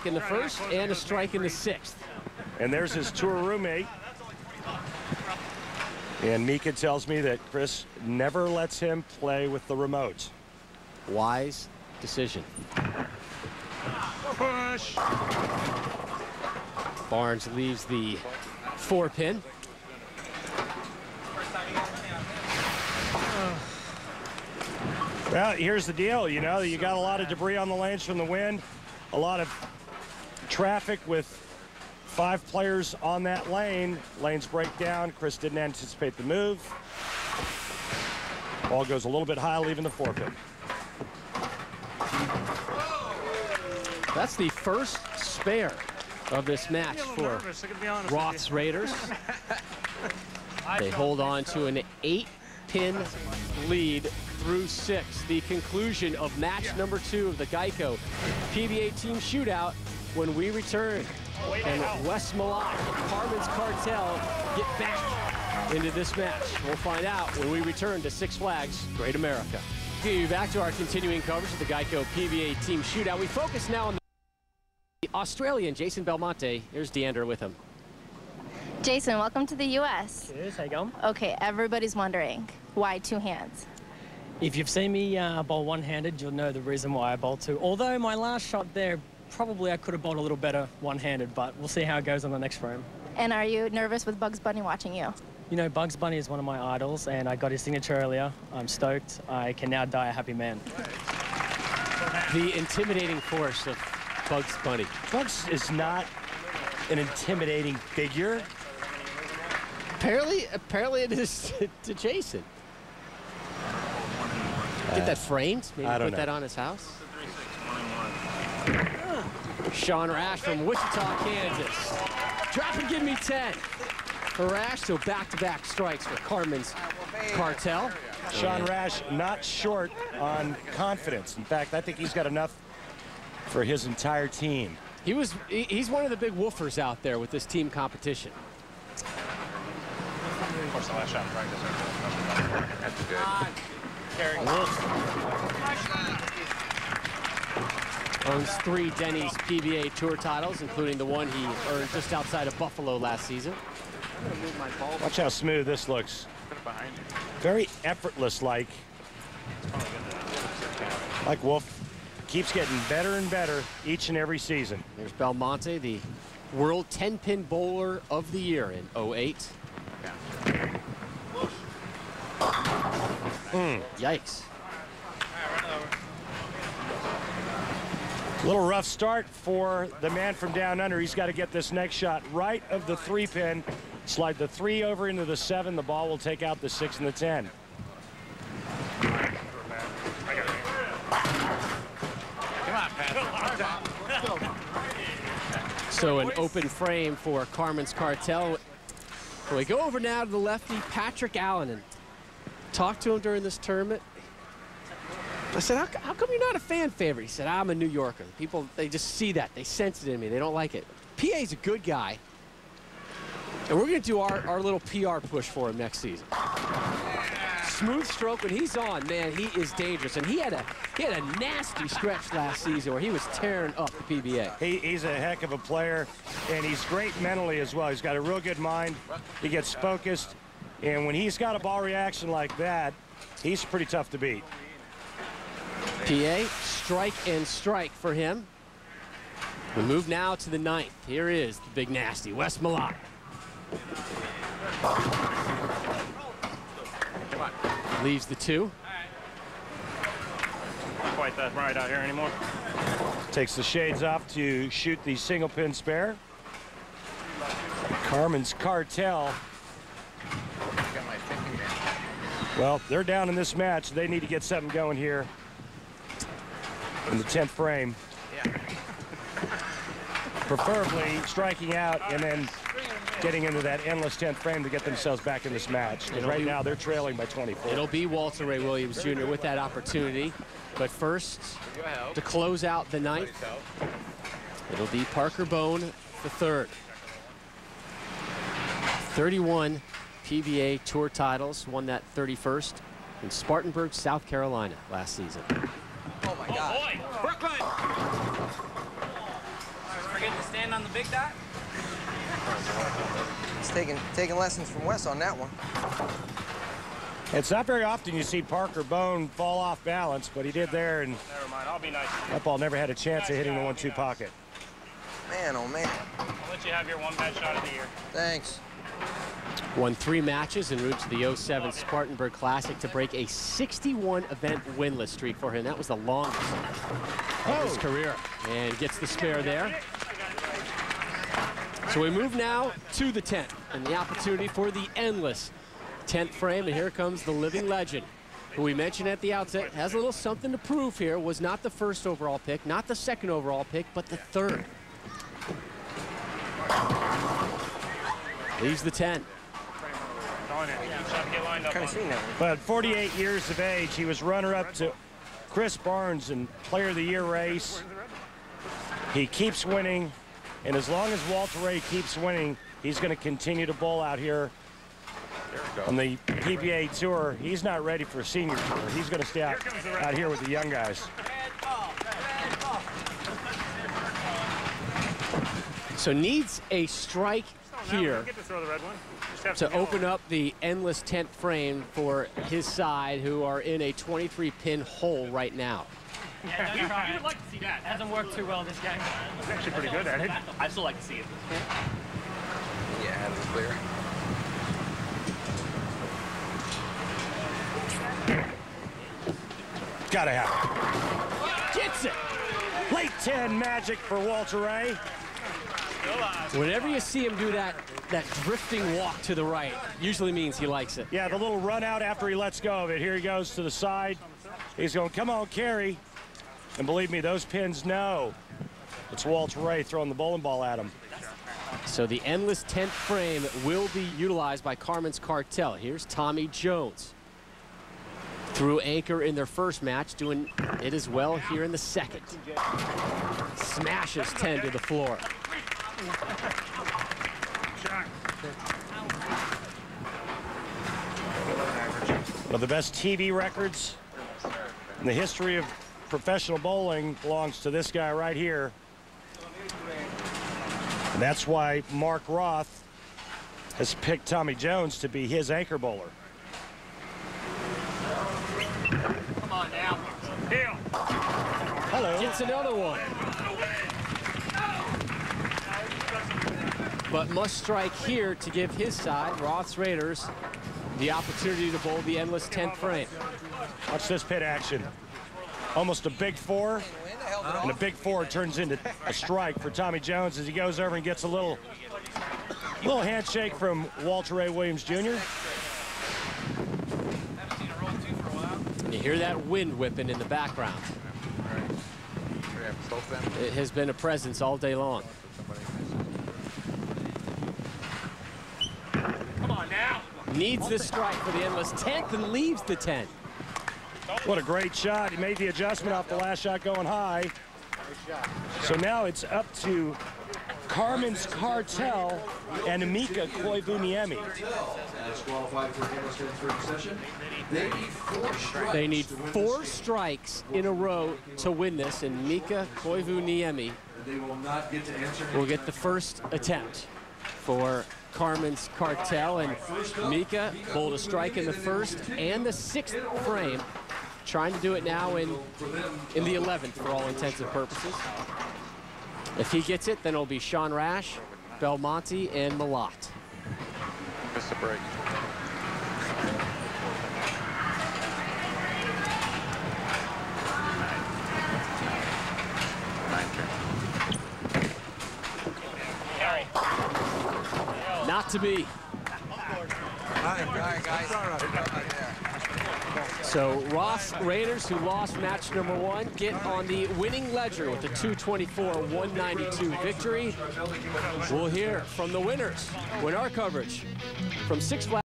In the first and a strike in the sixth. And there's his tour roommate. And Mika tells me that Chris never lets him play with the remote. Wise decision. Push. Barnes leaves the 4-pin. Well, here's the deal. You know, you got a lot of debris on the lanes from the wind, a lot of traffic with 5 players on that lane. Lanes break down. Chris didn't anticipate the move. Ball goes a little bit high, leaving the 4-pin. That's the first spare of this match for Roth's Raiders. They hold on to an 8-pin lead through 6. The conclusion of match number 2 of the Geico PBA team shootout when we return. And Wes Malott and Carmen's Cartel get back into this match. We'll find out when we return to Six Flags Great America. Back to our continuing coverage of the Geico PBA team shootout. We focus now on the Australian Jason Belmonte. Here's Deandra with him. Jason, welcome to the U.S. Cheers, how you going? Okay, everybody's wondering, why 2 hands? If you've seen me bowl one-handed, you'll know the reason why I bowled 2. Although my last shot there, probably I could have bowled a little better one-handed, but we'll see how it goes on the next frame. And are you nervous with Bugs Bunny watching you? You know, Bugs Bunny is one of my idols, and I got his signature earlier. I'm stoked. I can now die a happy man. The intimidating force of Bugs Bunny. Bugs is not an intimidating figure. Apparently it is to Jason. Get that framed? Maybe put that on his house? Sean Rash from Wichita, Kansas. Drop and give me 10 for Rash, so back-to-back strikes for Carmen's Cartel. Sean Rash not short on confidence. In fact, I think he's got enough for his entire team. He's one of the big woofers out there with this team competition. Of course, the last shot in practice. That's good. Owns 3 Denny's PBA Tour titles, including the one he earned just outside of Buffalo last season. Watch how smooth this looks. Very effortless, like Wolfe keeps getting better and better each and every season. There's Belmonte, the World 10-Pin Bowler of the Year in 08. Yikes. A little rough start for the man from down under. He's got to get this next shot right of the 3-pin. Slide the 3 over into the 7. The ball will take out the 6 and the 10. So an open frame for Carmen's Cartel. We go over now to the lefty, Patrick Allen, and talked to him during this tournament. I said, how come you're not a fan favorite? He said, I'm a New Yorker. People, they just see that. They sense it in me. They don't like it. PA's a good guy. And we're going to do our little PR push for him next season. Smooth stroke when he's on, man, he is dangerous. And he had a nasty stretch last season where he was tearing up the PBA. He's a heck of a player, and he's great mentally as well. He's got a real good mind. He gets focused. And when he's got a ball reaction like that, he's pretty tough to beat. PA, strike and strike for him. We move now to the 9th. Here is the big nasty, Wes Malott. Leaves the 2. Not quite that bright out here anymore. Takes the shades off to shoot the single pin spare. Carmen's Cartel. Well, they're down in this match. They need to get something going here in the 10th frame. Preferably striking out and then getting into that endless 10th frame to get themselves back in this match. Because right now they're trailing by 24. It'll be WRW-Jr. with that opportunity. But first, to close out the 9th, it'll be Parker Bohn the 3rd. 31 PBA Tour titles, won that 31st in Spartanburg, South Carolina last season. Oh my God. Oh boy, Brooklyn! getting to stand on the big dot? He's taking lessons from Wes on that one. It's not very often you see Parker Bohn fall off balance, but he did there, and Never mind, I'll be nice. that ball never had a chance of hitting the 1-2 pocket. Man, oh man. I'll let you have your one bad shot of the year. Thanks. Won 3 matches en route to the 07 Spartanburg Classic to break a 61-event winless streak for him. That was the longest of his career. And gets the spare there. So we move now to the 10th, and the opportunity for the endless 10th frame. And here comes the living legend, who we mentioned at the outset has a little something to prove here. Was not the first overall pick, not the second overall pick, but the 3rd. Leaves the 10. Kind of seen that one. But 48 years of age, he was runner-up to Chris Barnes in Player of the Year race. He keeps winning, and as long as Wolfe keeps winning, he's going to continue to bowl out here on the PBA Tour. He's not ready for senior tour. He's going to stay out here with the young guys. So needs a strike here to open up the endless 10th frame for his side, who are in a 23-pin hole right now. Yeah, you would like to see that. Hasn't worked too well this game. He's actually pretty good at it. I'd still like to see it. Yeah, that was clear. Gotta have it. Gets it! Late 10 magic for Wolfe. Whenever you see him do that drifting walk to the right, usually means he likes it. Yeah, the little run out after he lets go of it. Here he goes to the side. He's going, come on, carry. And believe me, those pins know it's Wolfe throwing the bowling ball at him. So the endless 10th frame will be utilized by Carmen's Cartel. Here's Tommy Jones. Threw anchor in their first match, doing it as well here in the second. Smashes 10 to the floor. One of the best TV records in the history of professional bowling belongs to this guy right here. And that's why Mark Roth has picked Tommy Jones to be his anchor bowler. Come on now. Hello. Gets another one. But must strike here to give his side, Roth's Raiders, the opportunity to bowl the endless 10th frame. Watch this pit action. Almost a big 4, and a big 4 turns into a strike for Tommy Jones as he goes over and gets a little handshake from WRW-Jr. And you hear that wind whipping in the background. It has been a presence all day long. Come on now. Needs this strike for the endless 10th and leaves the 10. What a great shot. He made the adjustment off the last shot going high. So now it's up to Carmen's Cartel and Mika Kouviemeni. They need 4 strikes in a row to win this, and Mika Kouviemeni will get the first attempt for Carmen's Cartel. And Mika bowled a strike in the first and the 6th frame, trying to do it now in the 11th for all intents and purposes. If he gets it, then it'll be Sean Rash, Belmonte, and Malott. Missed a break. Not to be. All right, guys. So Roth's Raiders, who lost match number 1, get on the winning ledger with a 224-192 victory. We'll hear from the winners when our coverage from Six Flags